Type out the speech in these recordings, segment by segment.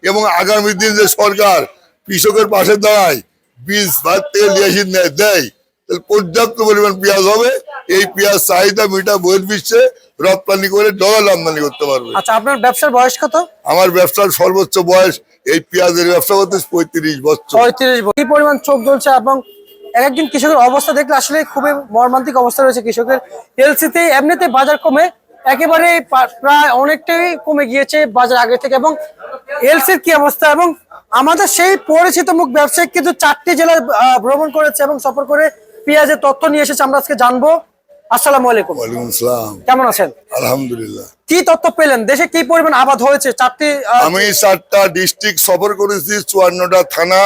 এবং আগামী দিন যে সরকার কৃষকের পাশে দাঁড়ায়, বীজ বা তেল ডিয়াসিন দেয়, পর্যাপ্ত পরিমাণ পেঁয়াজ হবে। এই পেঁয়াজ চাহিদা মিটা বহির্বিশ্বে রপ্তানি করে ডলার আমদানি করতে পারবে। আচ্ছা, আপনার ব্যবসার বয়স কত? আমার ব্যবসার সর্বোচ্চ বয়স এই পেঁয়াজের ব্যবসা করতে 35 বছর। 35 বছর। কি পরিমাণ চোখ জ্বলছে এবং একদিন কৃষকের অবস্থা দেখলে আসলে খুবই মর্মান্তিক অবস্থা রয়েছে কৃষকের। এলসিতে এমনিতে বাজার কমে একেবারে প্রায় অনেকটাই কমে গিয়েছে বাজার আগে থেকে। এবং এলসির কি অবস্থা, এবং আমাদের সেই পরিচিত মুখ ব্যবসায়িক কিন্তু 4টি জেলা ভ্রমণ করেছে এবং সফর করে পেঁয়াজের তথ্য নিয়ে এসেছে, আমরা আজকে জানবো। আসসালামু আলাইকুম। ওয়ালাইকুম আসসালাম। কেমন আছেন? আলহামদুলিল্লাহ। কি তথ্য পেলেন, দেশে কি পরিমাণ আবাদ হয়েছে? আমি 4টা ডিস্ট্রিক্ট সফর করেছি, 54টা থানা,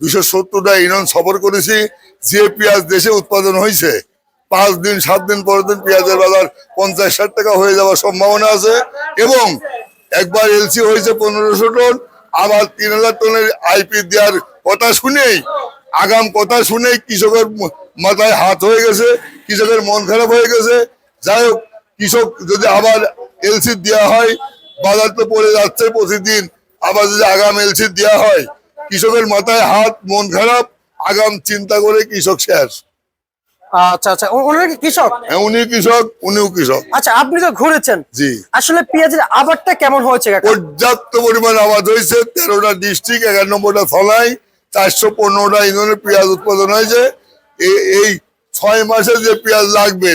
270টা ইউনিয়ন সফর করেছি। যে পেঁয়াজ দেশে উৎপাদন হয়েছে 5 দিন 7 দিন পরের দিন পেঁয়াজের বাজার 50-60 টাকা হয়ে যাওয়ার সম্ভাবনা আছে। এবং একবার এলসি হয়েছে 1500 টন, আবার 3000 টনের আইপি দেওয়ার কথা শুনেই, আগাম কথা শুনেই কৃষকের মাথায় হাত হয়ে গেছে, কৃষকের মন খারাপ হয়ে গেছে। যাই হোক, কৃষক যদি আবার এলসি দেওয়া হয়, বাজার তো পড়ে যাচ্ছে প্রতিদিন, আবার যদি আগাম এলসি দেওয়া হয়, কৃষকের মাথায় হাত, মন খারাপ, আগাম চিন্তা করে কৃষক শেষ। আচ্ছা আচ্ছা, ওনারা কি কৃষক? হ্যাঁ, উনি কৃষক, উনিও কৃষক। আচ্ছা, আপনি তো ঘুরেছেন, জি। আসলে পেঁয়াজের আবাদটা কেমন হয়েছে? পর্যাপ্ত পরিমাণ আবাদ হয়েছে। 13টা ডিস্ট্রিক্ট, 91টা থানায়, 415টা ইউনিয়নের পেঁয়াজ উৎপাদন হয়েছে। এই 6 মাসে যে পেঁয়াজ লাগবে,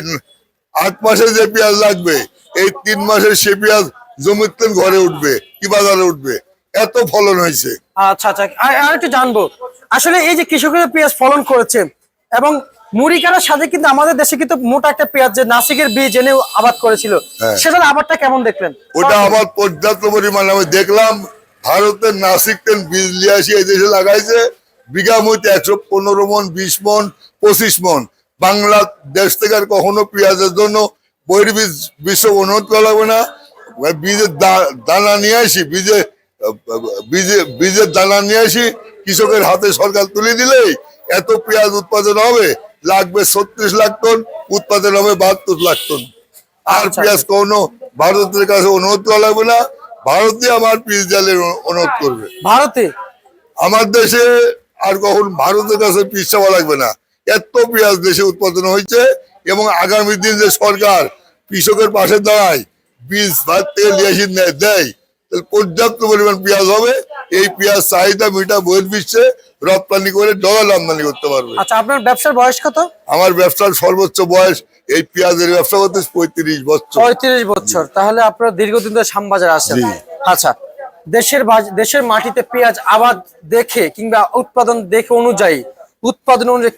8 মাসে যে পেঁয়াজ লাগবে, এই 3 মাসে সে পেঁয়াজ জমিতে ঘরে উঠবে কি বাজারে উঠবে, এত ফলন হয়েছে। আচ্ছা আচ্ছা, আর একটু জানবো, আসলে এই যে কৃষকের পেঁয়াজ ফলন করেছে এবং মুড়িকাটার সাথে কিন্তু আমাদের দেশে কিন্তু মোটা একটা পেঁয়াজ যে নাসিকের বীজ এনে আবাদ করেছিল, সেটার আবাদটা কেমন দেখলেন? ওটা আবার পর্যাপ্ত পরিমাণ আমি দেখলাম। ভারতের নাসিক তেল বীজ নিয়ে আসি এই দেশে লাগাইছে, বিঘা মধ্যে 115 মন, 20 মন, 25 মন। বাংলাদেশ থেকে আর কখনো পেঁয়াজের জন্য বহির্বীজ বিশ্ব অনুরোধ করা লাগবে না। বীজের দানা নিয়ে আসি, বীজের দানা নিয়ে আসি, কৃষকের হাতে সরকার তুলে দিলেই এত পেঁয়াজ উৎপাদন হবে। লাগবে 36 লাখ টন, উৎপাদন হবে 72 লাখ টন। আর পেঁয়াজ কোনো ভারতের কাছে অনুরোধ করা লাগবে না, ভারতে আমার পিস জালের অনুরোধ করবে। ভারতে আমার দেশে আর কখন ভারতের কাছে পিস চাওয়া লাগবে না, এত পেঁয়াজ দেশে উৎপাদন হয়েছে। এবং আগামী দিন যে সরকার কৃষকের পাশে দাঁড়ায়, বীজ বা তেল ডিয়াসিন দেয়, পর্যাপ্ত পরিমাণ পেঁয়াজ হবে। এই পেঁয়াজ চাহিদা মিটা বহির্বিশ্বে রপ্তানি করে ডলার আমদানি করতে পারবে। আচ্ছা, আপনার ব্যবসার বয়স কত? আমার ব্যবসার সর্বোচ্চ বয়স এই পেঁয়াজের ব্যবসা করতে 35 বছর। 35 বছর। তাহলে আপনারা দীর্ঘদিন ধরে শ্যামবাজারে আছেন। আচ্ছা, দেশের মাটিতে পেঁয়াজ আবাদ দেখে কিংবা উৎপাদন দেখে অনুযায়ী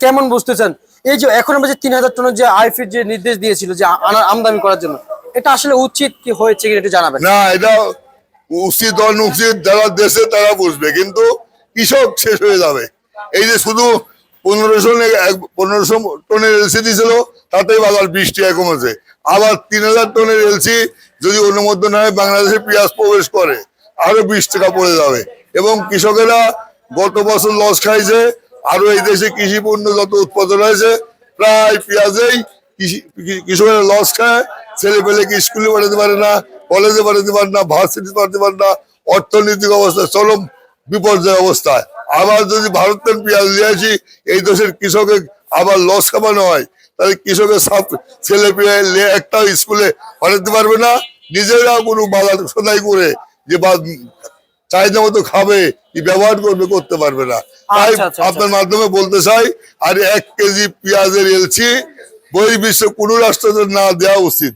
কেমন বুঝতেছেন? এই যে এখন আমরা যে 3000 টনের যে আইফির যে নির্দেশ দিয়েছিল যে আমদানি করার জন্য, এটা আসলে উচিত কি হয়েছে কিনা একটু জানাবেন। না, এটা উচিত অনুচিত যারা দেশে তারা বুঝবে, কিন্তু কৃষক শেষ হয়ে যাবে। এই যে শুধু 1500 টনের এলসি দিয়েছিল, তাতেই বাজার 20 টাকা কমেছে। আবার 3000 টনের এলসি যদি অনুমোদন হয়, বাংলাদেশে পেঁয়াজ প্রবেশ করে, আরো 20 টাকা পড়ে যাবে। এবং কৃষকেরা গত বছর লস খাইছে। আরো এই দেশে কৃষি পণ্য যত উৎপাদন হয়েছে, প্রায় পেঁয়াজেই কৃষকেরা লস খায়। ছেলে পেলেকে স্কুলে পাঠাতে পারে না, কলেজে পাঠাতে পারে না, ভার্সিটি পাঠাতে পারে না, অর্থনৈতিক অবস্থা চরম বিপর্যয় অবস্থায়। আবার যদি ভারতের পেঁয়াজ নিয়ে আসি, এই দেশের কৃষকের আবার লস খাওয়ানো হয়, তাহলে কৃষকের ছেলে পেলে একটা স্কুলে পাঠাতে পারবে না, নিজেরা কোনো বাজার সদাই করে যে চাহিদা মতো খাবে কি ব্যবহার করবে, করতে পারবে না। তাই আপনার মাধ্যমে বলতে চাই, আর 1 কেজি পেঁয়াজের এলসি বহির্বিশ্ব কোন রাষ্ট্রদের না দেওয়া উচিত।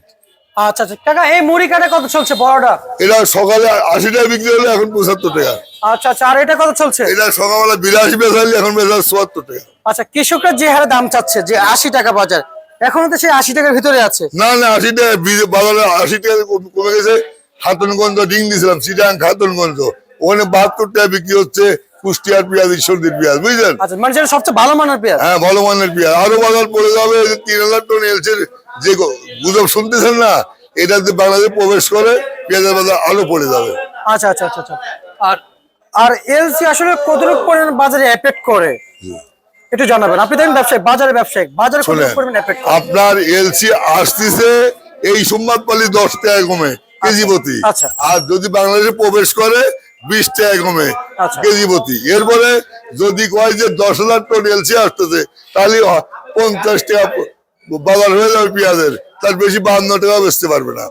আচ্ছা আচ্ছা কাকা, এই মুড়ি কাটা কত চলছে বড়টা? এটা সকালে 80 টাকা বিক্রি হলে এখন 75 টাকা। আচ্ছা আচ্ছা, আর এটা কত চলছে? এটা সকালবেলা 82 বেচালি, এখন বেচা 74 টাকা। আচ্ছা, কৃষকরা যে হারে দাম চাচ্ছে যে 80 টাকা বাজার, এখনো তো সেই 80 টাকার ভিতরে আছে। না না, 80 টাকা বাজারে 80 টাকা কমে গেছে। খাতুনগঞ্জ ডিং দিয়েছিলাম, চিটাং খাতুনগঞ্জ, ওখানে 72 টাকা বিক্রি হচ্ছে। কুষ্টিয়ার পেঁয়াজ, ঈশ্বরদীর পেঁয়াজ, বুঝলেন? আচ্ছা, মানে যেটা সবচেয়ে ভালো মানের পেঁয়াজ। হ্যাঁ, ভালো মানের পেঁয়াজ। আরো বাজার পড়ে যাবে। 3000 টন এলসির যে গুজব শুনতেছেন না, এটা যদি বাংলাদেশে প্রবেশ করে, পেঁয়াজের বাজার আরো পড়ে যাবে। আচ্ছা আচ্ছা আচ্ছা আচ্ছা, আর এলসি আসলে কতটুকু পরিমাণ বাজারে এফেক্ট করে একটু জানাবেন। আপনি দেখেন ব্যবসায়ী, বাজারে কতটুকু পরিমাণ এফেক্ট করে? আপনার এলসি আসতেছে এই সোমবার পালি 10 টাকা কমে কেজি প্রতি। আচ্ছা, আর যদি বাংলাদেশে প্রবেশ করে, 20 টাকা কমে আচ্ছা। কেজি প্রতি। এরপরে যদি কয় যে 10,000 টন এলসি আসতেছে, তাহলে 50 টাকা বাজার হয়ে যাবে পেঁয়াজের, তার বেশি 52 টাকা বেচতে পারবে না।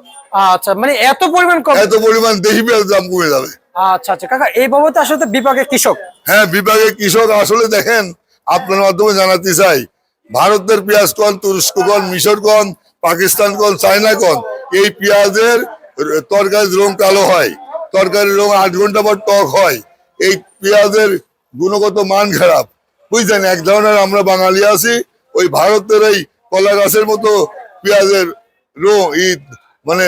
আচ্ছা, মানে এত পরিমাণ কম। এত পরিমাণ দেশি পেঁয়াজের দাম কমে যাবে। আচ্ছা আচ্ছা কাকা, এই বাবদে আসলে তো বিপাকে কৃষক। হ্যাঁ, বিভাগে কৃষক আসলে দেখেন, আপনার মাধ্যমে জানাতে চাই, ভারতের পেঁয়াজ কন, তুরস্ক কন, মিশর কন, পাকিস্তান কন, চায়না কন, এই পেঁয়াজের তরকারির রং কালো হয়, তরকারির রং 8 ঘন্টা পর টক হয়। এই পেঁয়াজের গুণগত মান খারাপ, বুঝছেন। এক ধরনের আমরা বাঙালি আছি, ওই ভারতের এই কলা গাছের মতো পেঁয়াজের রং, মানে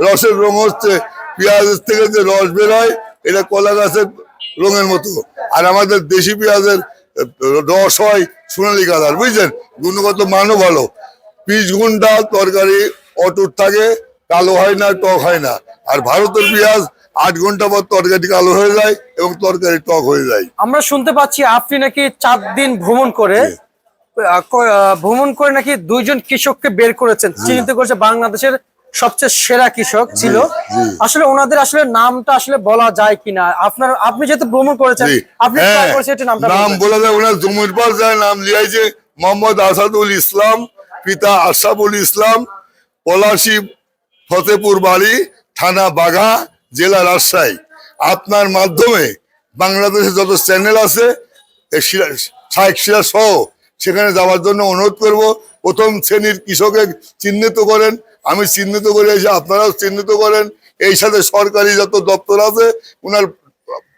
রসের রং হচ্ছে, পেঁয়াজের থেকে যে রস বের হয় এটা কলা গাছের রঙের মতো। আর আমাদের দেশি পেঁয়াজের রস হয় সোনালী কালার, বুঝছেন। গুণগত মানও ভালো, 20 ঘন্টা তরকারি অটুট থাকে, কালো হয় না, টক হয় না। আর ভারতের পেঁয়াজ 8 ঘন্টা পর তরকারি কালো হয়ে যায় এবং তরকারি টক হয়ে যায়। আমরা শুনতে পাচ্ছি আপনি নাকি 4 দিন ভ্রমণ করে নাকি 2 জন কৃষককে বের করেছেন, চিহ্নিত করেছে বাংলাদেশের সবচেয়ে সেরা কৃষক ছিল। জি। আসলে ওনাদের আসলে নামটা আসলে বলা যায় কিনা, আপনি যেহেতু ভ্রমণ করেছেন, জি। আপনি হ্যাঁ, ট্রাই করেছেন, এটা নামটা নাম বলবেন। বলা যায়, ওনার জমির পাশ যায়, নাম লিয়াইছে মোহাম্মদ আসাদুল ইসলাম, পিতা আশরাফুল ইসলাম, পলাশী, ফতেপুর বাড়ি, থানা বাঘা, জেলা রাজশাহী। আপনার মাধ্যমে বাংলাদেশে যত চ্যানেল আছে, শাইখ সিরাজ সহ সেখানে যাওয়ার জন্য অনুরোধ করব। প্রথম শ্রেণীর কৃষকের চিহ্নিত করেন, আমি চিহ্নিত করে এসে আপনারাও চিহ্নিত করেন। এই সাথে সরকারি যত দপ্তর আছে উনার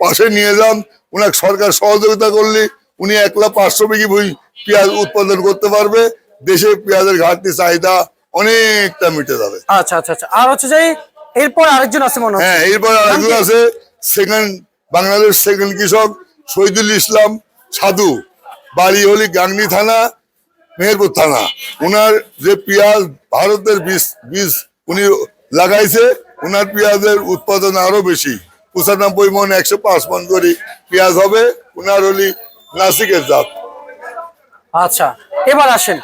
পাশে নিয়ে যান। উনার সরকার সহযোগিতা করলে উনি 1,05,000 বিঘি পেঁয়াজ উৎপাদন করতে পারবে। দেশে পেঁয়াজের ঘাটতি চাহিদা অনেকটা মিটে যাবে। আচ্ছা আচ্ছা আচ্ছা, আর হচ্ছে যে এরপর আরেকজন আছে মনে হচ্ছে। হ্যাঁ, এরপর আরেকজন আছে, বাংলাদেশ সেকেন্ড কৃষক শহীদুল ইসলাম সাধু, বাড়ি হলি গাংনী থানা, মেহেরপুর থানা। উনার যে পেঁয়াজ ভারতের বীজ উনি লাগাইছে, উনার পেঁয়াজের উৎপাদন আরো বেশি, 95 মন, 105 মন করে পেঁয়াজ হবে। উনার হলি নাসিকের জাত। আচ্ছা, এবার আসেন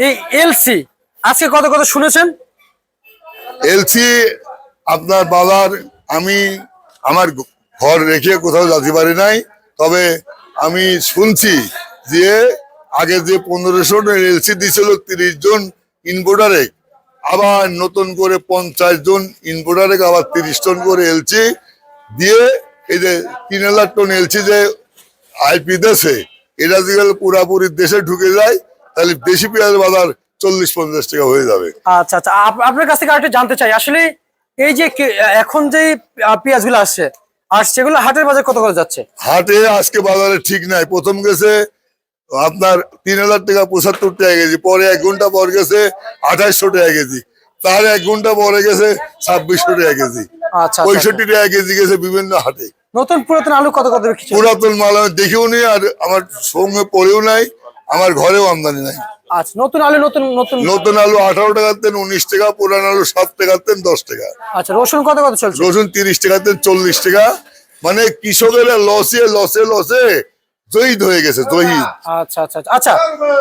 এই এলসি আজকে কত কত শুনেছেন? এলসি আপনার বাজার, আমি আমার ঘর রেখে কোথাও যেতে পারি নাই, তবে আমি শুনছি যে আগে যে 1500 এলসি দিছিল 30 জন ইনভোটারে, আবার নতুন করে 50 জন ইনভোটারে আবার 30 টন করে এলসি দিয়ে, এই যে 3,000 টন এলসি যে আইপি দেশে, এটা যদি পুরাপুরি দেশে ঢুকে যায়, তাহলে দেশি পেঁয়াজ বাজার 40-50 টাকা হয়ে যাবে। আচ্ছা আচ্ছা, আপনার কাছ থেকে আরেকটু জানতে চাই, আসলে এই যে এখন যে পেঁয়াজগুলো আসছে আর সেগুলো হাটের বাজার কত করে যাচ্ছে? হাটে আজকে বাজারে ঠিক নাই। প্রথম গেছে আপনার 3,000 টাকা 75 টাকা কেজি, পরে 1 ঘন্টা পর গেছে 2800 টাকা কেজি, তার 1 ঘন্টা পরে গেছে 2600 টাকা কেজি, আচ্ছা 65 টাকা কেজি গেছে বিভিন্ন হাটে। নতুন পুরাতন আলু কত কত বিক্রি? পুরাতন মাল আমি দেখিও নি, আর আমার সঙ্গে পড়েও নাই, আমার ঘরেও আমদানি নাই। আচ্ছা, নতুন আলু নতুন নতুন নতুন আলু 18 টাকার তেন 19 টাকা, পুরান আলু 7 টাকার তেন 10 টাকা। আচ্ছা, রসুন কত কত চলছে? রসুন 30 টাকার তেন 40 টাকা। মানে কৃষকের লসে লসে লসে জয়ীদ হয়ে গেছে, জয়ীদ। আচ্ছা আচ্ছা আচ্ছা,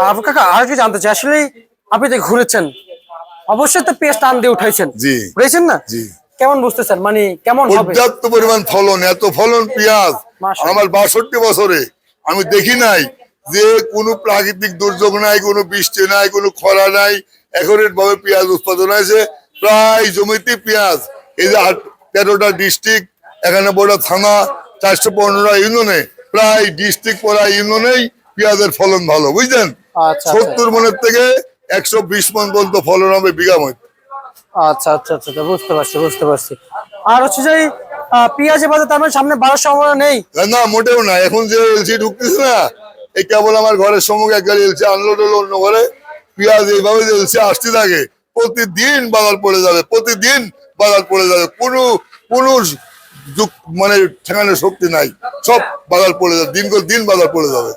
আপু কাকা আর কি জানতে চাই, আসলে আপনি যে ঘুরেছেন অবশ্যই তো পেঁয়াজ টান দিয়ে উঠাইছেন, জি। বুঝেছেন না? জি। কেমন বুঝতেছেন, মানে কেমন হবে? পর্যাপ্ত পরিমাণ ফলন, এত ফলন পেঁয়াজ মাশাআল্লাহ। আমার 62 বছরে আমি দেখি নাই যে কোনো প্রাকৃতিক দুর্যোগ নাই, কোনো বৃষ্টি নাই, কোনো খরা নাই, একুরেট ভাবে পেঁয়াজ উৎপাদন হয়েছে। প্রায় জমিতে পেঁয়াজ, এই যে 13টা ডিস্ট্রিক্ট, 91টা থানা, 415টা ইউনিয়নে, প্রায় ডিস্ট্রিক্ট পড়া ইউনিয়নেই পেঁয়াজের ফলন ভালো, বুঝলেন। আচ্ছা 70 মনের থেকে 120 মন পর্যন্ত ফলন হবে বিঘা মধ্যে। আচ্ছা আচ্ছা আচ্ছা আচ্ছা, বুঝতে পারছি বুঝতে পারছি। আর হচ্ছে যে পেঁয়াজের বাজার তার মানে সামনে 1200 সম্ভাবনা নেই? না, মোটেও না। এখন যে এলসি ঢুকতেছে না, এই কেবল আমার ঘরের সম্মুখে এক গাড়ি এলসি আনলোড হলো অন্য ঘরে, পেঁয়াজ এইভাবে যে এলসি আসতে থাকে, প্রতিদিন বাজার পড়ে যাবে, প্রতিদিন বাজার পড়ে যাবে। কোনো মানে ঠেকানোর শক্তি নাই, সব বাজার পড়ে যাবে, দিন করে দিন বাজার পড়ে যাবে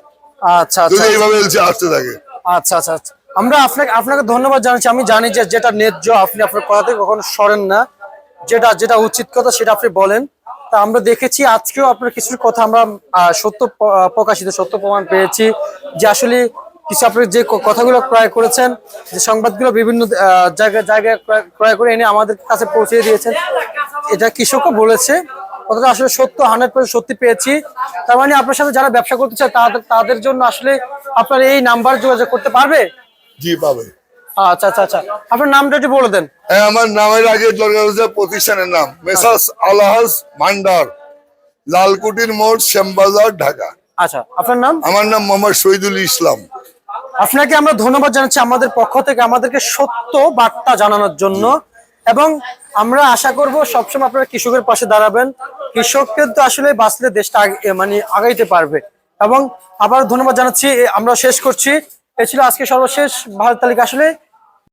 আচ্ছা যদি আচ্ছা এইভাবে এলসি আসতে থাকে। আচ্ছা আচ্ছা আচ্ছা, আমরা আপনাকে ধন্যবাদ জানাচ্ছি। আমি জানি যে যেটা ন্যায্য, আপনি আপনার কথা থেকে কখনো সরেন না, যেটা যেটা উচিত কথা সেটা আপনি বলেন। তা আমরা দেখেছি আজকেও আপনার কিছু কথা আমরা সত্য প্রকাশিত সত্য প্রমাণ পেয়েছি যে আসলে কিছু আপনি যে কথাগুলো ক্রয় করেছেন, যে সংবাদগুলো বিভিন্ন জায়গায় ক্রয় করে এনে আমাদের কাছে পৌঁছে দিয়েছেন, এটা কৃষকও বলেছে। কথাটা আসলে সত্য, 100% সত্যি পেয়েছি। তার মানে আপনার সাথে যারা ব্যবসা করতে চায় তাদের জন্য আসলে আপনার এই নাম্বার যোগাযোগ করতে পারবে। জি পাবে। আচ্ছা আচ্ছা আচ্ছা, আপনার নামটা একটু বলে দেন। হ্যাঁ, আমার নামের আগে দরকার হচ্ছে প্রতিষ্ঠানের নাম মেসার্স আলহাজ ভান্ডার, লালকুটির মোড়, শ্যামবাজার, ঢাকা। আচ্ছা, আপনার নাম? আমার নাম মোহাম্মদ শহীদুল ইসলাম। আপনাকে আমরা ধন্যবাদ জানাচ্ছি আমাদের পক্ষ থেকে আমাদেরকে সত্য বার্তা জানানোর জন্য, এবং আমরা আশা করব সবসময় আপনারা কৃষকের পাশে দাঁড়াবেন। কৃষক কিন্তু আসলে বাঁচলে দেশটা মানে আগাইতে পারবে। এবং আবার ধন্যবাদ জানাচ্ছি। আমরা শেষ করছি। এ ছিল আজকে সর্বশেষ ভারত তালিকা। আসলে